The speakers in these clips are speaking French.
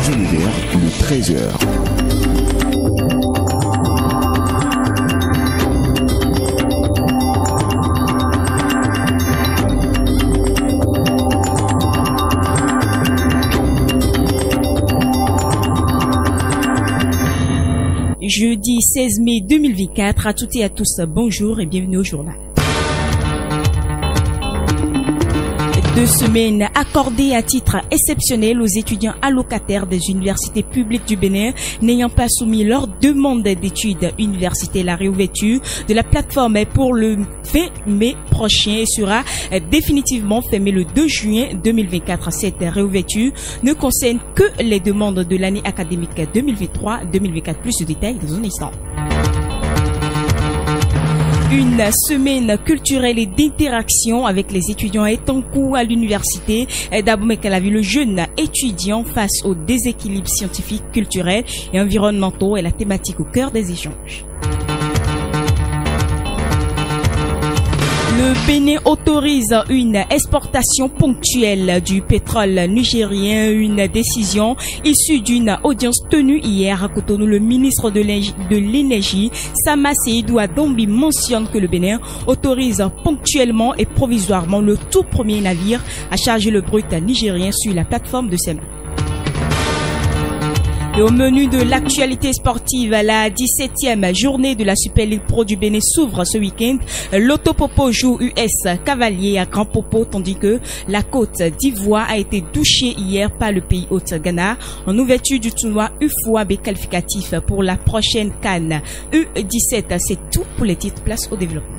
Radio Univers, le 13h. Jeudi 16 mai 2024, à toutes et à tous, bonjour et bienvenue au journal. 2 semaines accordées à titre exceptionnel aux étudiants allocataires des universités publiques du Bénin n'ayant pas soumis leur demande d'études universitaires. La réouverture de la plateforme est pour le 20 mai prochain et sera définitivement fermée le 2 juin 2024. Cette réouverture ne concerne que les demandes de l'année académique 2023-2024. Plus de détails dans un instant. Une semaine culturelle et d'interaction avec les étudiants est en cours à l'université d'Abomey-Calavi. Le jeune étudiant face aux déséquilibres scientifiques, culturels et environnementaux est la thématique au cœur des échanges. Le Bénin autorise une exportation ponctuelle du pétrole nigérien, une décision issue d'une audience tenue hier à Cotonou. Le ministre de l'énergie, Sama Seydou Adombi, mentionne que le Bénin autorise ponctuellement et provisoirement le tout premier navire à charger le brut nigérien sur la plateforme de Sema. Et au menu de l'actualité sportive, la 17e journée de la Super League Pro du Bénin s'ouvre ce week-end. L'Autopopo joue US Cavalier à Grand Popo, tandis que la Côte d'Ivoire a été douchée hier par le pays hôte Ghana en ouverture du tournoi UFOA B qualificatif pour la prochaine CAN U17. C'est tout pour les titres. Place au développement.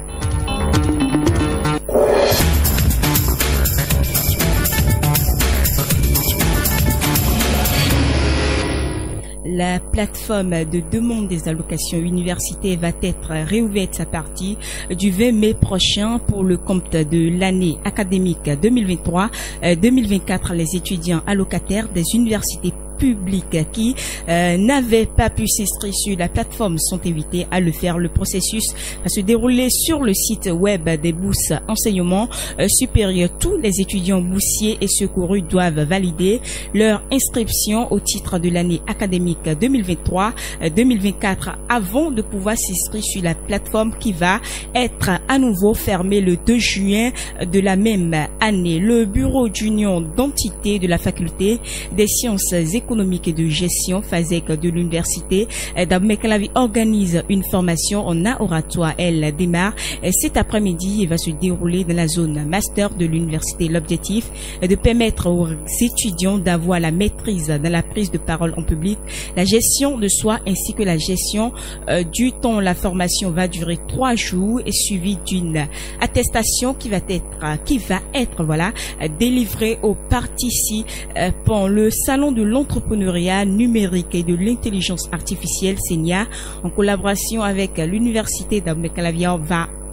La plateforme de demande des allocations universitaires va être réouverte à partir du 20 mai prochain pour le compte de l'année académique 2023-2024. Les étudiants allocataires des universités publics qui n'avaient pas pu s'inscrire sur la plateforme sont invités à le faire. Le processus va se dérouler sur le site web des bourses enseignement supérieur. Tous les étudiants boursiers et secourus doivent valider leur inscription au titre de l'année académique 2023-2024 avant de pouvoir s'inscrire sur la plateforme qui va être à nouveau fermée le 2 juin de la même année. Le bureau d'union d'entité de la faculté des sciences économique et de gestion FASEC de l'université d'Abomey-Calavi organise une formation en art oratoire. Elle démarre cet après-midi et va se dérouler dans la zone master de l'université. L'objectif est de permettre aux étudiants d'avoir la maîtrise dans la prise de parole en public, la gestion de soi ainsi que la gestion du temps. La formation va durer 3 jours et suivie d'une attestation qui va être délivrée aux participants. Le salon de l'entrepreneuriat numérique et de l'intelligence artificielle SENIA en collaboration avec l'université d'Abomey-Calavi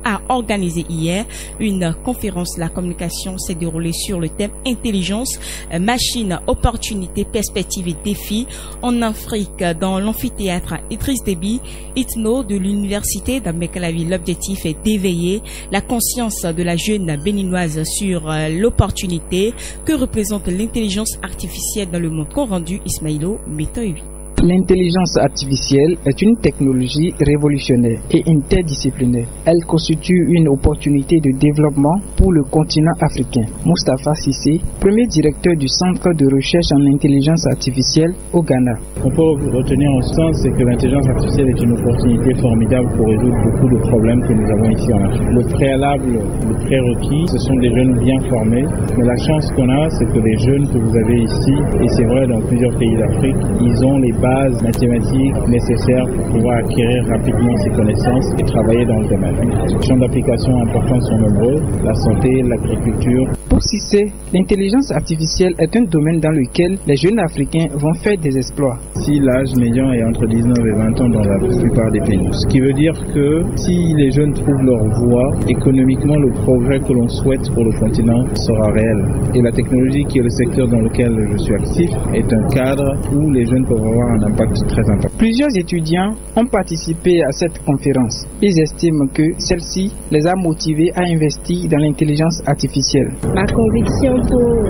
a organisé hier une conférence. La communication s'est déroulée sur le thème intelligence, machine, opportunités, perspectives et défis en Afrique dans l'amphithéâtre Idriss Déby ITNO de l'université d'Abomey-Calavi. L'objectif est d'éveiller la conscience de la jeune béninoise sur l'opportunité que représente l'intelligence artificielle dans le monde. Qu'ont rendu Ismaïlo Metoyebi. L'intelligence artificielle est une technologie révolutionnaire et interdisciplinaire. Elle constitue une opportunité de développement pour le continent africain. Moustapha Sissé, premier directeur du Centre de recherche en intelligence artificielle au Ghana. On peut retenir en ce sens, c'est que l'intelligence artificielle est une opportunité formidable pour résoudre beaucoup de problèmes que nous avons ici en Afrique. Le préalable, le prérequis, ce sont des jeunes bien formés. Mais la chance qu'on a, c'est que les jeunes que vous avez ici, et c'est vrai dans plusieurs pays d'Afrique, ils ont les bases mathématiques nécessaires pour pouvoir acquérir rapidement ces connaissances et travailler dans le domaine. Les champs d'application importants sont nombreux, la santé, l'agriculture. Pour Cissé, l'intelligence artificielle est un domaine dans lequel les jeunes Africains vont faire des exploits. Si l'âge médian est entre 19 et 20 ans dans la plupart des pays. Ce qui veut dire que si les jeunes trouvent leur voie, économiquement le progrès que l'on souhaite pour le continent sera réel. Et la technologie qui est le secteur dans lequel je suis actif est un cadre où les jeunes peuvent avoir un impact très important. Plusieurs étudiants ont participé à cette conférence. Ils estiment que celle-ci les a motivés à investir dans l'intelligence artificielle. Ma conviction pour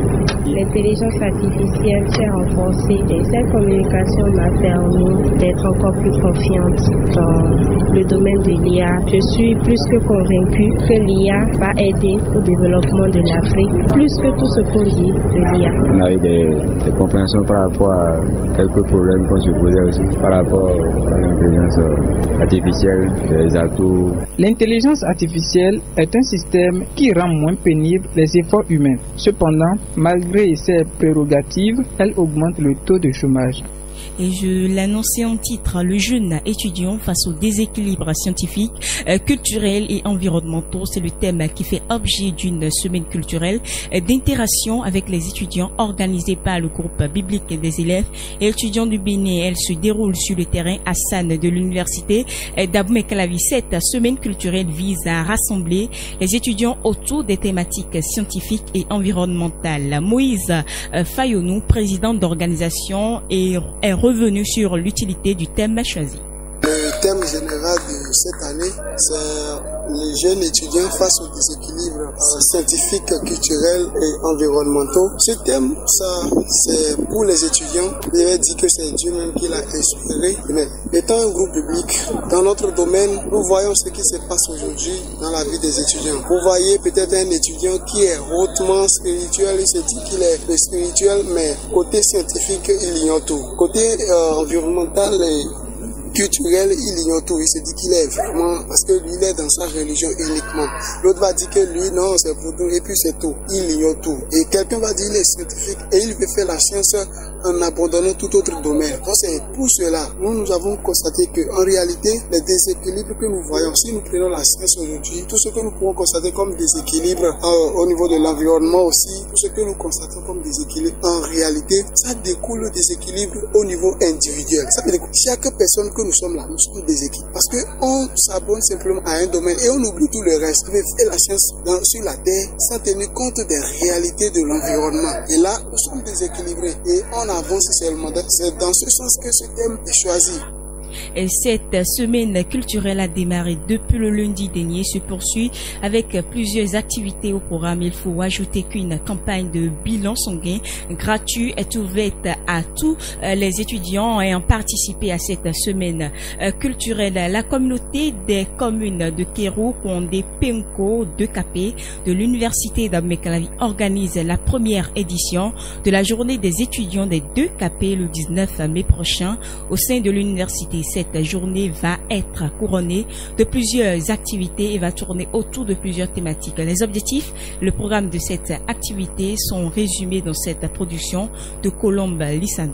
l'intelligence artificielle s'est renforcée et cette communication m'a permis d'être encore plus confiante dans le domaine de l'IA. Je suis plus que convaincue que l'IA va aider au développement de l'Afrique, plus que tout ce qu'on dit de l'IA. On a eu des compréhensions par rapport à quelques problèmes qu'on se posait aussi par rapport à l'intelligence artificielle, les atouts. L'intelligence artificielle est un système qui rend moins pénible les efforts humains. Cependant, malgré ses prérogatives, elle augmente le taux de chômage. Et je l'annonçais en titre, le jeune étudiant face aux déséquilibres scientifiques, culturels et environnementaux. C'est le thème qui fait objet d'une semaine culturelle d'interaction avec les étudiants organisée par le groupe biblique des élèves et étudiants du Bénin. Elle se déroule sur le terrain Hassan de l'université d'Abou-Mekalavi. Cette semaine culturelle vise à rassembler les étudiants autour des thématiques scientifiques et environnementales. Moïse Fayonou, président d'organisation, est revenu sur l'utilité du thème choisi. Le thème général de cette année, c'est les jeunes étudiants face aux déséquilibres scientifiques, culturels et environnementaux. Ce thème, ça, c'est pour les étudiants. Je vais dire que c'est Dieu même qui l'a inspiré. Mais étant un groupe public, dans notre domaine, nous voyons ce qui se passe aujourd'hui dans la vie des étudiants. Vous voyez peut-être un étudiant qui est hautement spirituel, il se dit qu'il est spirituel, mais côté scientifique, il ignore tout. Côté environnemental et culturel, il ignore tout. Il se dit qu'il est vraiment, parce que lui, il est dans sa religion uniquement. L'autre va dire que lui, non, c'est pour tout, et puis c'est tout. Il ignore tout. Et quelqu'un va dire qu'il est scientifique, et il veut faire la science en abandonnant tout autre domaine. Donc c'est pour cela, nous avons constaté qu'en réalité, les déséquilibres que nous voyons, si nous prenons la science aujourd'hui, tout ce que nous pouvons constater comme déséquilibre au niveau de l'environnement aussi, tout ce que nous constatons comme déséquilibre, en réalité, ça découle des déséquilibres au niveau individuel. Ça veut dire que chaque personne que nous sommes là, nous sommes déséquilibrés. Parce qu'on s'abonne simplement à un domaine et on oublie tout le reste. On fait la science sur la terre sans tenir compte des réalités de l'environnement. Et là, nous sommes déséquilibrés et on avance seulement. C'est dans ce sens que ce thème est choisi. Et cette semaine culturelle a démarré depuis le lundi dernier, se poursuit avec plusieurs activités au programme. Il faut ajouter qu'une campagne de bilan sanguin gratuit est ouverte à tous les étudiants ayant participé à cette semaine culturelle. La communauté des communes de Kéro, Kondé, Penko, de Capé de l'université d'Abou-Mekalavi organise la première édition de la journée des étudiants des 2 Capé le 19 mai prochain au sein de l'université. Cette journée va être couronnée de plusieurs activités et va tourner autour de plusieurs thématiques. Les objectifs, le programme de cette activité sont résumés dans cette production de Colombe Lissane.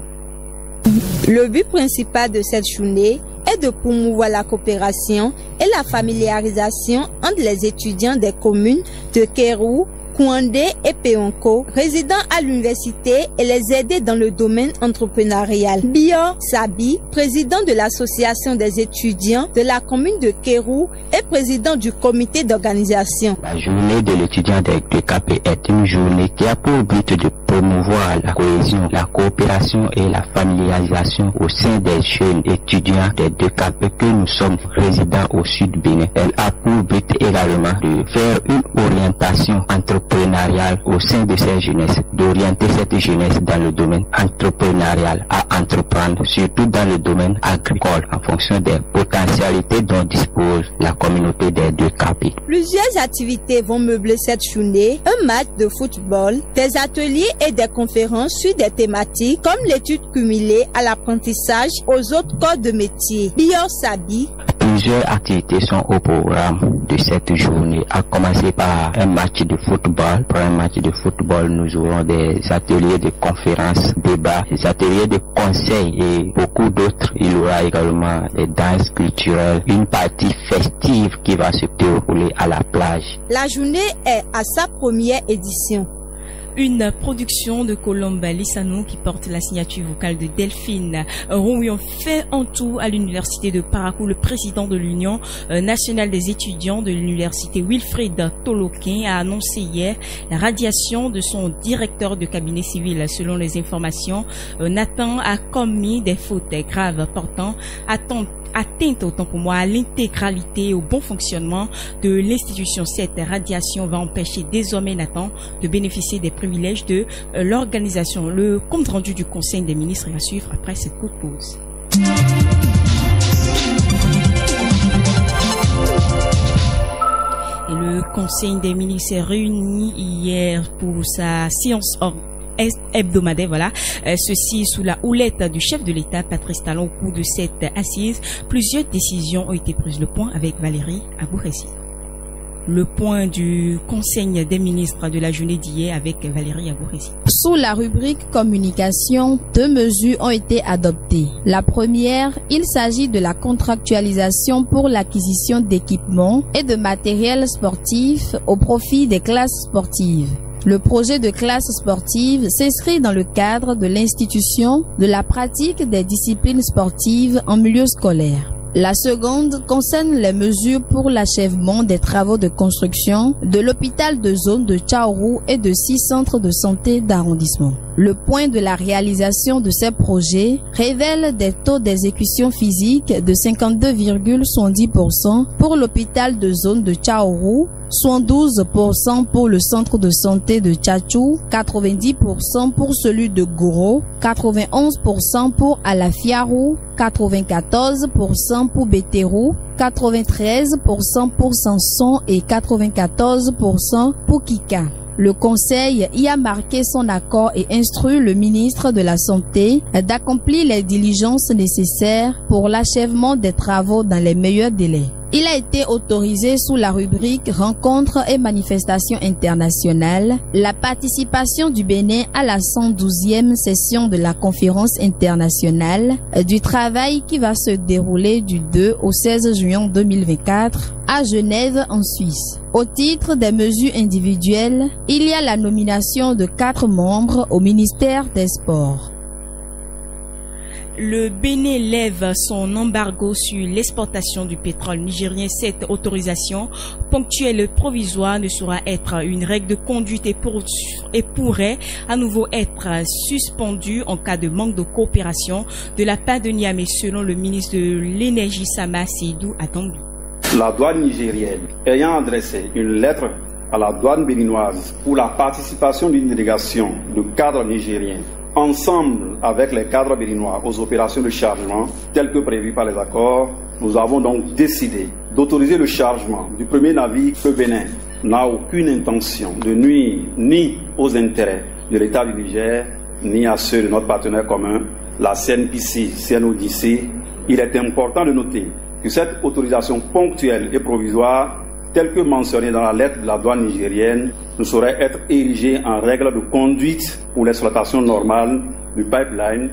Le but principal de cette journée est de promouvoir la coopération et la familiarisation entre les étudiants des communes de Kérou, Kouandé et Péonko, résidant à l'université, et les aider dans le domaine entrepreneurial. Bio Sabi, président de l'association des étudiants de la commune de Kérou et président du comité d'organisation. La journée de l'étudiant des 2 Capé est une journée qui a pour but de promouvoir la cohésion, la coopération et la familiarisation au sein des jeunes étudiants des 2 Capé que nous sommes résidents au sud Bénin. Elle a pour but également de faire une orientation entrepreneuriale au sein de cette jeunesse, d'orienter cette jeunesse dans le domaine entrepreneurial à entreprendre, surtout dans le domaine agricole, en fonction des potentialités dont dispose la communauté des 2 Capé. Plusieurs activités vont meubler cette journée, un match de football, des ateliers et des conférences sur des thématiques comme l'étude cumulée à l'apprentissage aux autres corps de métier. Bio Sabi. Plusieurs activités sont au programme de cette journée, à commencer par un match de football. Pour un match de football, nous aurons des ateliers de conférences, débats, des ateliers de conseils et beaucoup d'autres. Il y aura également des danses culturelles, une partie festive qui va se dérouler à la plage. La journée est à sa première édition. Une production de Colombe Lissano qui porte la signature vocale de Delphine Rouillon fait en tout à l'université de Parakou. Le président de l'Union nationale des étudiants de l'université Wilfrid Toloquin a annoncé hier la radiation de son directeur de cabinet civil. Selon les informations, Nathan a commis des fautes graves portant atteinte autant pour moi à l'intégralité et au bon fonctionnement de l'institution. Cette radiation va empêcher désormais Nathan de bénéficier des privilèges de l'organisation. Le compte rendu du Conseil des ministres est à suivre après cette courte pause. Et le Conseil des ministres s'est réuni hier pour sa séance hebdomadaire, voilà. Ceci sous la houlette du chef de l'État, Patrice Talon. Au cours de cette assise, plusieurs décisions ont été prises. Le point avec Valérie Abouressi. Le point du Conseil des ministres de la journée d'hier avec Valérie Abouressi. Sous la rubrique communication, 2 mesures ont été adoptées. La première, il s'agit de la contractualisation pour l'acquisition d'équipements et de matériel sportif au profit des classes sportives. Le projet de classe sportive s'inscrit dans le cadre de l'institution de la pratique des disciplines sportives en milieu scolaire. La seconde concerne les mesures pour l'achèvement des travaux de construction de l'hôpital de zone de Tchaourou et de 6 centres de santé d'arrondissement. Le point de la réalisation de ces projets révèle des taux d'exécution physique de 52,70% pour l'hôpital de zone de Tchaourou, 72% pour le centre de santé de Tchatchou, 90% pour celui de Goro, 91% pour Alafiarou, 94% pour Bétérou, 93% pour Sanson et 94% pour Kika. Le Conseil y a marqué son accord et instruit le ministre de la Santé d'accomplir les diligences nécessaires pour l'achèvement des travaux dans les meilleurs délais. Il a été autorisé sous la rubrique Rencontres et manifestations internationales la participation du Bénin à la 112e session de la conférence internationale du travail qui va se dérouler du 2 au 16 juin 2024 à Genève en Suisse. Au titre des mesures individuelles, il y a la nomination de 4 membres au ministère des Sports. Le Bénin lève son embargo sur l'exportation du pétrole nigérien. Cette autorisation ponctuelle provisoire ne saura être une règle de conduite et pourrait à nouveau être suspendue en cas de manque de coopération de la part de Niamey, selon le ministre de l'Énergie Sama Seydou Atambi. La douane nigérienne ayant adressé une lettre à la douane béninoise pour la participation d'une délégation de cadres nigériens ensemble avec les cadres béninois aux opérations de chargement telles que prévues par les accords, nous avons donc décidé d'autoriser le chargement du premier navire que Bénin n'a aucune intention de nuire ni aux intérêts de l'État du Niger, ni à ceux de notre partenaire commun, la CNPC-CNODC. Il est important de noter que cette autorisation ponctuelle et provisoire, telle que mentionnée dans la lettre de la douane nigérienne, ne saurait être érigée en règle de conduite pour l'exploitation normale du pipeline.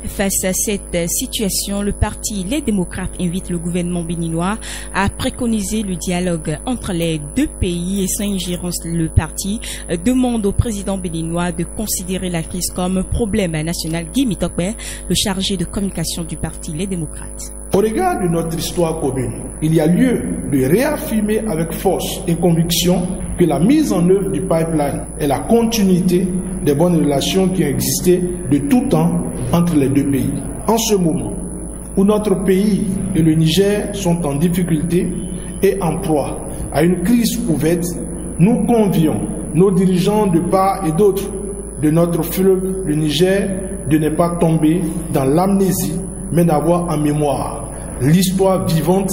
Face à cette situation, le parti Les Démocrates invite le gouvernement béninois à préconiser le dialogue entre les deux pays et sans ingérence. Le parti demande au président béninois de considérer la crise comme problème national. Guy Mitokbe, le chargé de communication du parti Les Démocrates. Au regard de notre histoire commune, il y a lieu de réaffirmer avec force et conviction que la mise en œuvre du pipeline est la continuité des bonnes relations qui ont existé de tout temps entre les deux pays. En ce moment où notre pays et le Niger sont en difficulté et en proie à une crise ouverte, nous convions nos dirigeants de part et d'autre de notre fleuve, le Niger, de ne pas tomber dans l'amnésie, mais d'avoir en mémoire l'histoire vivante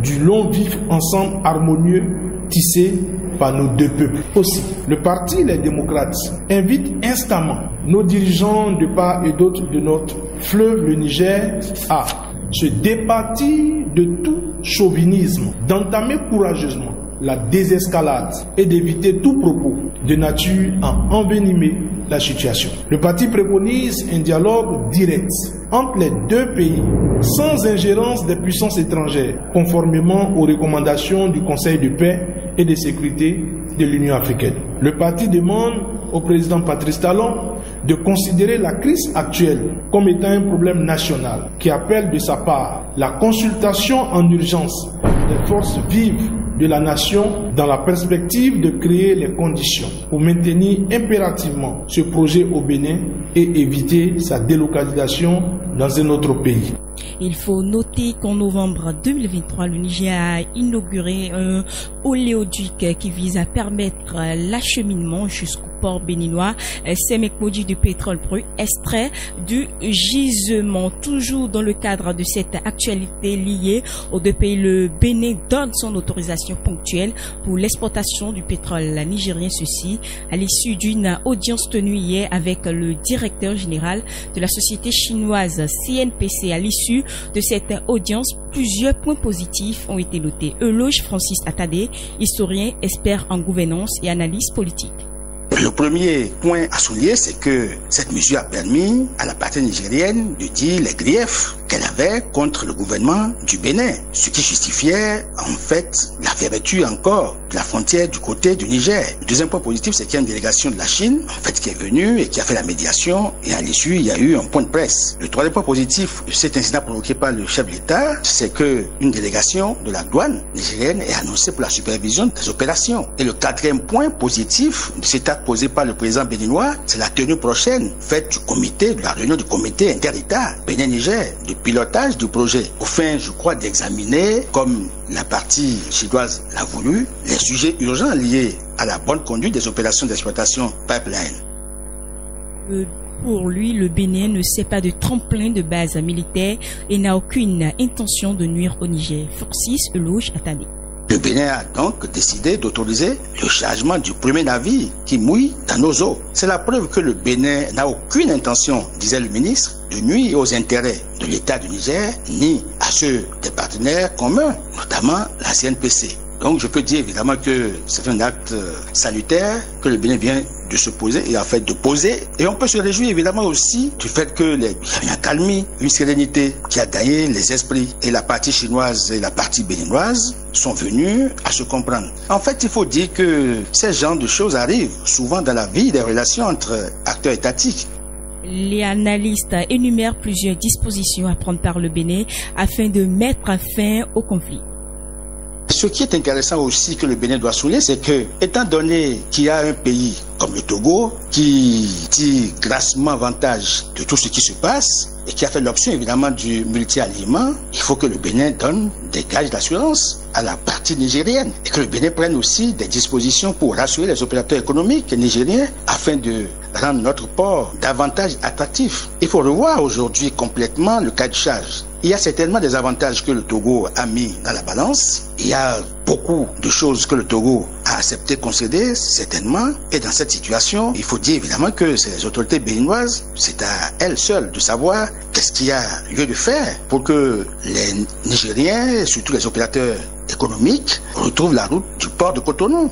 du long vivre ensemble harmonieux tissé par nos deux peuples. Aussi, le parti Les Démocrates invite instamment nos dirigeants de part et d'autre de notre fleuve, le Niger, à se départir de tout chauvinisme, d'entamer courageusement la désescalade et d'éviter tout propos de nature à envenimer la situation. Le parti préconise un dialogue direct entre les deux pays, sans ingérence des puissances étrangères, conformément aux recommandations du Conseil de paix et de sécurité de l'Union africaine. Le parti demande au président Patrice Talon de considérer la crise actuelle comme étant un problème national qui appelle de sa part la consultation en urgence des forces vives de la nation dans la perspective de créer les conditions pour maintenir impérativement ce projet au Bénin et éviter sa délocalisation dans un autre pays. Il faut noter qu'en novembre 2023, le Niger a inauguré un oléoduc qui vise à permettre l'acheminement jusqu'au port béninois ces produits de pétrole brut extrait du gisement. Toujours dans le cadre de cette actualité liée aux deux pays, le Bénin donne son autorisation ponctuelle pour l'exportation du pétrole nigérien, ceci à l'issue d'une audience tenue hier avec le directeur général de la société chinoise CNPC. À l'issue de cette audience, plusieurs points positifs ont été notés. Eloge Francis Atade, historien, expert en gouvernance et analyse politique. Le premier point à souligner, c'est que cette mesure a permis à la partie nigérienne de dire les griefs qu'elle avait contre le gouvernement du Bénin, ce qui justifiait en fait la fermeture encore de la frontière du côté du Niger. Le deuxième point positif, c'est qu'il y a une délégation de la Chine en fait qui est venue et qui a fait la médiation, et à l'issue il y a eu un point de presse. Le troisième point positif de cet incident provoqué par le chef de l'État, c'est que une délégation de la douane nigérienne est annoncée pour la supervision des opérations. Et le quatrième point positif de cet acte posé par le président béninois, c'est la tenue prochaine faite du comité, de la réunion du comité inter-État Bénin-Niger, de pilotage du projet, au fin, je crois, d'examiner, comme la partie chinoise l'a voulu, les sujets urgents liés à la bonne conduite des opérations d'exploitation pipeline. Pour lui, le Bénin ne sait pas de tremplin de base militaire et n'a aucune intention de nuire au Niger. Francis Eloge Atade. Le Bénin a donc décidé d'autoriser le chargement du premier navire qui mouille dans nos eaux. C'est la preuve que le Bénin n'a aucune intention, disait le ministre, de nuire aux intérêts de l'État du Niger, ni à ceux des partenaires communs, notamment la CNPC. Donc je peux dire évidemment que c'est un acte salutaire que le Bénin vient de se poser et en fait de poser. Et on peut se réjouir évidemment aussi du fait que il y a une accalmie, une sérénité qui a gagné les esprits. Et la partie chinoise et la partie béninoise sont venus à se comprendre. En fait, il faut dire que ces genres de choses arrivent souvent dans la vie des relations entre acteurs étatiques. Les analystes énumèrent plusieurs dispositions à prendre par le Bénin afin de mettre fin au conflit. Ce qui est intéressant aussi que le Bénin doit souligner, c'est que, étant donné qu'il y a un pays comme le Togo qui tire grassement avantage de tout ce qui se passe et qui a fait l'option évidemment du multi-aliment, il faut que le Bénin donne des gages d'assurance à la partie nigérienne et que le Bénin prenne aussi des dispositions pour rassurer les opérateurs économiques nigériens afin de rendre notre port davantage attractif. Il faut revoir aujourd'hui complètement le cas de charge. Il y a certainement des avantages que le Togo a mis dans la balance. Il y a beaucoup de choses que le Togo a accepté concéder, certainement. Et dans cette situation, il faut dire évidemment que c'est les autorités béninoises, c'est à elles seules de savoir qu'est-ce qu'il y a lieu de faire pour que les Nigériens, surtout les opérateurs économiques, retrouvent la route du port de Cotonou.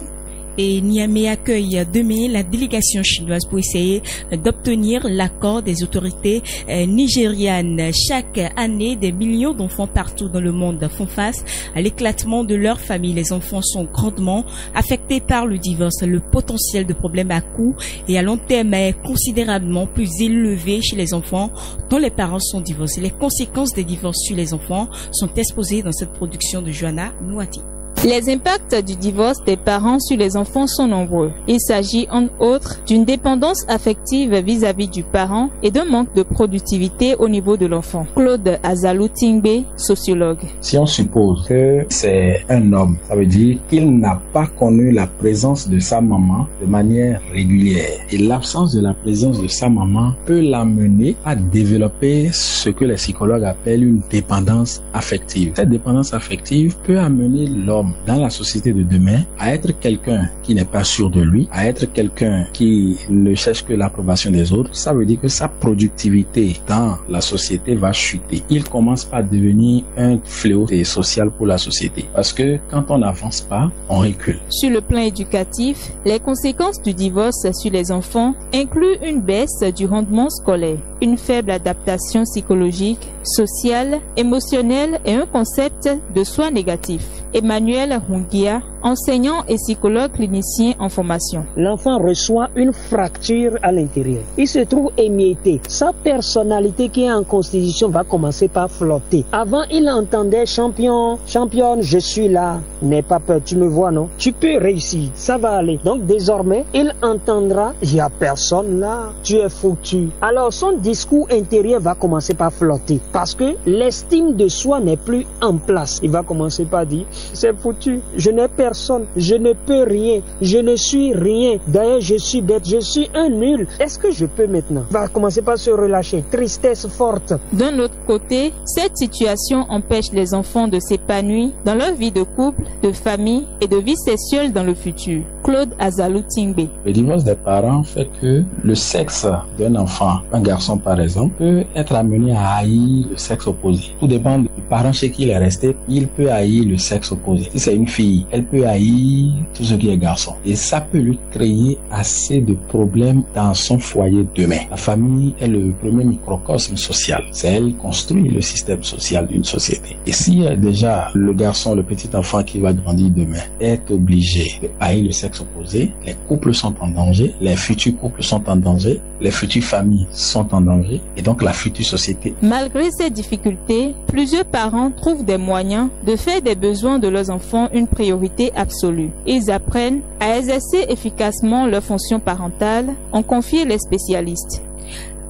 Et Niamey accueille demain la délégation chinoise pour essayer d'obtenir l'accord des autorités nigérianes. Chaque année, des millions d'enfants partout dans le monde font face à l'éclatement de leur famille. Les enfants sont grandement affectés par le divorce. Le potentiel de problèmes à court et à long terme est considérablement plus élevé chez les enfants dont les parents sont divorcés. Les conséquences des divorces sur les enfants sont exposées dans cette production de Joanna Nouati. Les impacts du divorce des parents sur les enfants sont nombreux. Il s'agit entre autres d'une dépendance affective vis-à-vis du parent et d'un manque de productivité au niveau de l'enfant. Claude Azalou Tingbe, sociologue. Si on suppose que c'est un homme, ça veut dire qu'il n'a pas connu la présence de sa maman de manière régulière. Et l'absence de la présence de sa maman peut l'amener à développer ce que les psychologues appellent une dépendance affective. Cette dépendance affective peut amener l'homme dans la société de demain à être quelqu'un qui n'est pas sûr de lui, à être quelqu'un qui ne cherche que l'approbation des autres. Ça veut dire que sa productivité dans la société va chuter. Il commence par devenir un fléau social pour la société. Parce que quand on n'avance pas, on recule. Sur le plan éducatif, les conséquences du divorce sur les enfants incluent une baisse du rendement scolaire, une faible adaptation psychologique, sociale, émotionnelle et un concept de soi négatif. Emmanuel Rungia, enseignant et psychologue clinicien en formation. L'enfant reçoit une fracture à l'intérieur. Il se trouve émietté. Sa personnalité qui est en constitution va commencer par flotter. Avant, il entendait champion, championne, je suis là. N'aie pas peur, tu me vois, non? Tu peux réussir, ça va aller. Donc désormais, il entendra, il n'y a personne là, tu es foutu. Alors son discours intérieur va commencer par flotter parce que l'estime de soi n'est plus en place. Il va commencer par dire, c'est foutu, je n'ai personne, je ne peux rien, je ne suis rien. D'ailleurs, je suis bête, je suis un nul. Est-ce que je peux maintenant? Il va commencer par se relâcher, tristesse forte. D'un autre côté, cette situation empêche les enfants de s'épanouir dans leur vie de couple, de famille et de vie sexuelle dans le futur. Claude Azalou Tingbe. Le divorce des parents fait que le sexe d'un enfant, un garçon par exemple, peut être amené à haïr le sexe opposé. Tout dépend du parent chez qui il est resté, il peut haïr le sexe opposé. Si c'est une fille, elle peut haïr tout ce qui est garçon. Et ça peut lui créer assez de problèmes dans son foyer demain. La famille est le premier microcosme social. C'est elle qui construit le système social d'une société. Et si déjà le garçon, le petit enfant qui va grandir demain est obligé de haïr le sexe opposé, les couples sont en danger, les futurs couples sont en danger, les futures familles sont en danger et donc la future société. Malgré ces difficultés, plusieurs parents trouvent des moyens de faire des besoins de leurs enfants une priorité absolue. Ils apprennent à exercer efficacement leur fonction parentale, ont confié les spécialistes.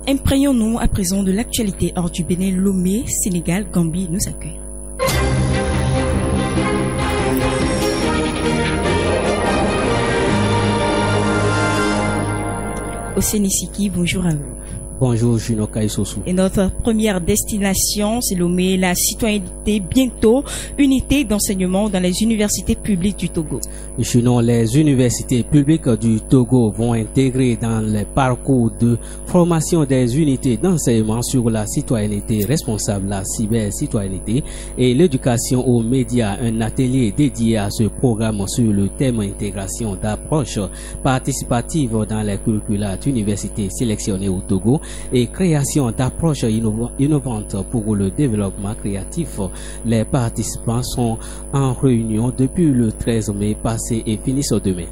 Imprégnons-nous à présent de l'actualité hors du Bénin. Lomé, Sénégal, Gambie nous accueille. Osenisiki, bonjour à vous. Bonjour, Juno Kaïsosu. Et notre première destination, c'est Lomé, la citoyenneté, bientôt unité d'enseignement dans les universités publiques du Togo. Juno, les universités publiques du Togo vont intégrer dans les parcours de formation des unités d'enseignement sur la citoyenneté responsable, la cyber-citoyenneté et l'éducation aux médias, un atelier dédié à ce programme sur le thème intégration d'approche participative dans les curricula d'universités sélectionnées au Togo et création d'approches innovantes pour le développement créatif. Les participants sont en réunion depuis le 13 mai passé et finissent demain.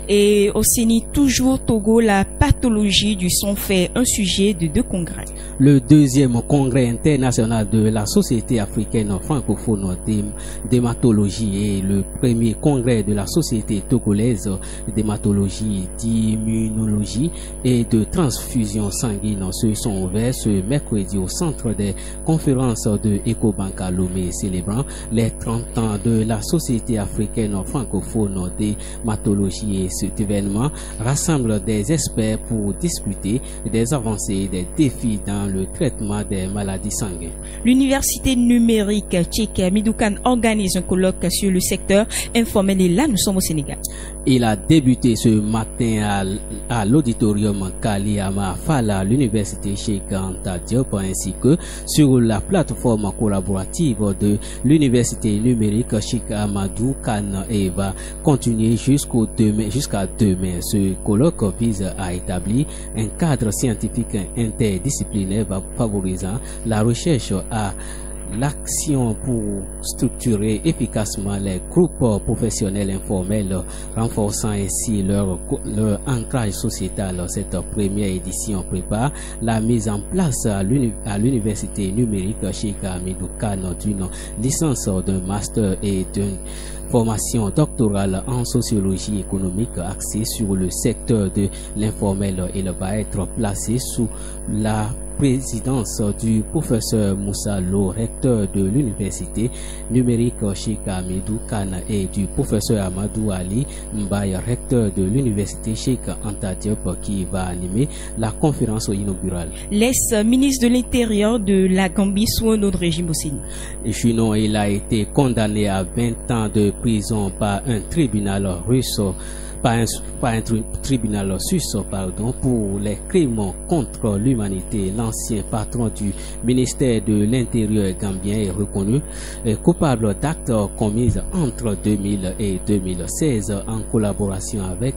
Et au CENI, toujours Togo, la pathologie du sang fait un sujet de 2 congrès. Le deuxième congrès international de la Société africaine francophone d'hématologie et le premier congrès de la Société togolaise d'hématologie, d'immunologie et de transfusion sanguine se sont ouverts ce mercredi au centre des conférences de Ecobank à Lomé, célébrant les 30 ans de la Société africaine francophone d'hématologie. Et cet événement rassemble des experts pour discuter des avancées et des défis dans le traitement des maladies sanguines. L'université numérique tchèque Midoukan organise un colloque sur le secteur informel et là nous sommes au Sénégal. Il a débuté ce matin à l'auditorium Kaliama Fala, l'université Cheikh Anta Diop, ainsi que sur la plateforme collaborative de l'université numérique Cheikh Amadou Kane et va continuer jusqu'à demain. Ce colloque vise à établir un cadre scientifique interdisciplinaire favorisant la recherche à l'action pour structurer efficacement les groupes professionnels informels, renforçant ainsi leur ancrage sociétal. Cette première édition prépare la mise en place à l'université numérique Cheikh Hamidou Kane d'une licence, d'un master et d'une formation doctorale en sociologie économique axée sur le secteur de l'informel. Il va être placé sous la présidence du professeur Moussa Lo, recteur de l'université numérique Cheikh Hamidou Kane, et du professeur Amadou Ali Mbaye, recteur de l'université Cheikh Anta Diop, qui va animer la conférence inaugurale. L'ex-ministre de l'Intérieur de la Gambie sous un autre régime aussi. Juno, il a été condamné à 20 ans de prison par un tribunal russe tribunal suisse pour les crimes contre l'humanité. L'ancien patron du ministère de l'Intérieur gambien est reconnu coupable d'actes commis entre 2000 et 2016 en collaboration avec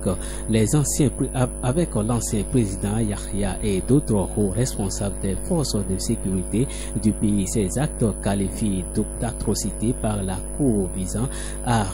l'ancien président Yahya et d'autres hauts responsables des forces de sécurité du pays. Ces actes qualifient d'atrocités par la Cour visant à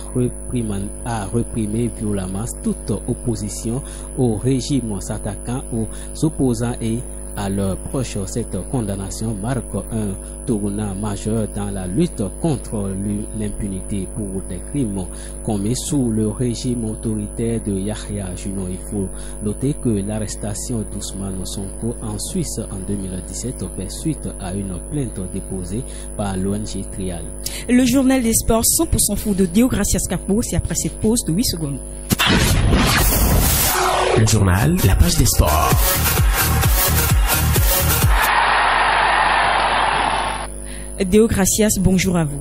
réprimer violemment toute opposition au régime, s'attaquant aux opposants et à leurs proches. Cette condamnation marque un tournant majeur dans la lutte contre l'impunité pour des crimes commis sous le régime autoritaire de Yahya Juno. Il faut noter que l'arrestation d'Ousmane Sonko en Suisse en 2017 fait suite à une plainte déposée par l'ONG Trial. Le journal des sports 100% foot de Deogracias Capo, c'est après cette pause de 8 secondes. Le journal, la page des sports. Deogracias, bonjour à vous.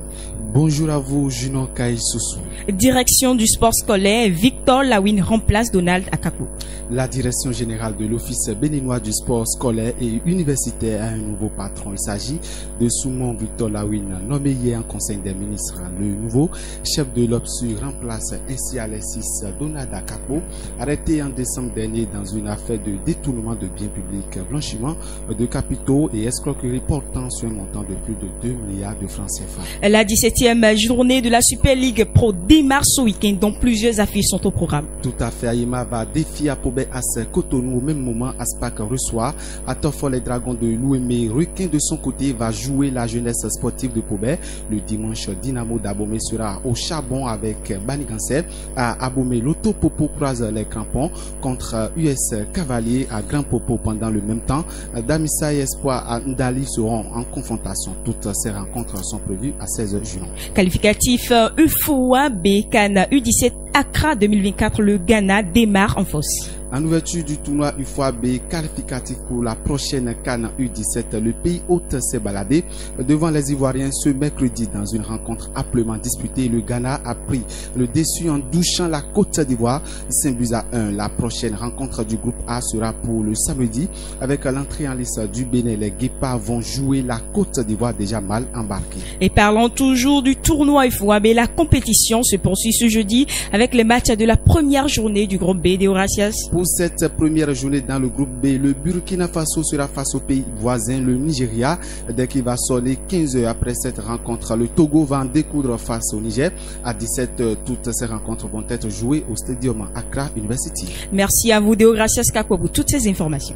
Bonjour à vous, Juno Kaïsoussou. Direction du sport scolaire, Victor Lawin remplace Donald Akapo. La direction générale de l'Office béninois du sport scolaire et universitaire a un nouveau patron. Il s'agit de Soumon Victor Lawin, nommé hier en Conseil des ministres. Le nouveau chef de l'OPSU remplace ainsi Alexis Donald Akapo, arrêté en décembre dernier dans une affaire de détournement de biens publics, blanchiment de capitaux et escroquerie portant sur un montant de plus de 2 milliards de francs CFA. La 17e journée de la Super League Pro démarre ce week-end, dont plusieurs affiches sont au programme. Tout à fait. Aïma va défier à Pobé As Cotonou. Au même moment, Aspac reçoit à Toffo les Dragons de Louémé. Requin de son côté va jouer la jeunesse sportive de Pobé. Le dimanche, Dynamo d'Abomey sera au charbon avec Banigansé. À Abomey, l'Auto Popo croise les crampons contre US Cavalier à Grand Popo. Pendant le même temps, Damissa et Espoir à Ndali seront en confrontation. Toutes ces rencontres sont prévues à 16 juin. Qualificatif UFOA B CAN U17 Accra 2024, le Ghana démarre en force. En ouverture du tournoi UFOA-B qualificatif pour la prochaine CAN U17, le pays hôte s'est baladé devant les Ivoiriens ce mercredi dans une rencontre amplement disputée. Le Ghana a pris le dessus en douchant la Côte d'Ivoire 5-1. La prochaine rencontre du groupe A sera pour le samedi avec l'entrée en lice du Bénin. Les Guépards vont jouer la Côte d'Ivoire déjà mal embarquée. Et parlons toujours du tournoi UFOA-B, la compétition se poursuit ce jeudi avec les matchs de la première journée du groupe B. Deogracias. Pour cette première journée dans le groupe B, le Burkina Faso sera face au pays voisin, le Nigeria. Dès qu'il va sonner 15 heures après cette rencontre, le Togo va en découdre face au Niger. À 17h, toutes ces rencontres vont être jouées au Stadium Accra University. Merci à vous, Deogracias Kakwa, pour toutes ces informations.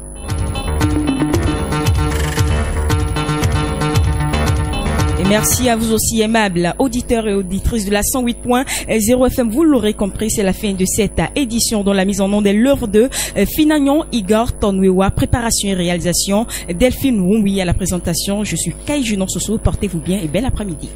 Et merci à vous aussi, aimables auditeurs et auditrices de la 108.0 FM. Vous l'aurez compris, c'est la fin de cette édition dont la mise en onde est l'œuvre de Finagnon Igor Tonwewa. Préparation et réalisation, Delphine Wumwi à la présentation. Je suis Kai Junon Soso. Portez-vous bien et bel après-midi.